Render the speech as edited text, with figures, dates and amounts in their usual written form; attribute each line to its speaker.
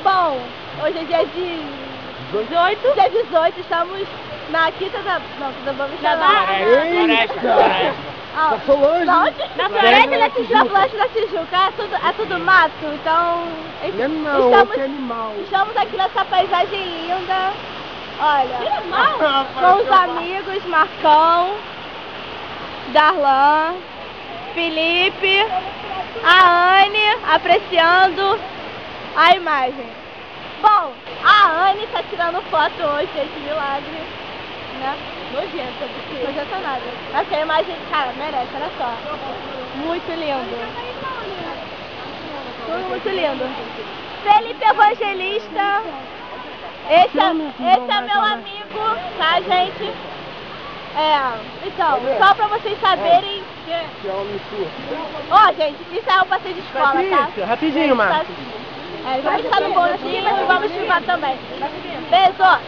Speaker 1: Bom, hoje é dia de 18. Dia 18, estamos na Quinta da... Não, Quinta da Boa Vista
Speaker 2: Tá longe.
Speaker 1: Na Floresta da Tijuca, Floresta da Tijuca. É tudo mato, então...
Speaker 2: Não, que animal.
Speaker 1: Estamos aqui nessa paisagem linda. Olha, com os amigos, Marcão, Darlan, Felipe, a Anne, apreciando a imagem. Bom, a Anne tá tirando foto hoje, esse milagre, né? Nojenta, porque nojenta nada. Mas a imagem, cara, merece, olha só. Muito lindo. Tudo muito lindo. Felipe Evangelista. Esse é meu amigo, tá, gente? Então, só pra vocês saberem que... Ó, gente, isso é um passeio de escola, tá?
Speaker 2: Rapidinho, Marcos.
Speaker 1: Vamos ficar no bolsinho e vamos filmar também. Beijo!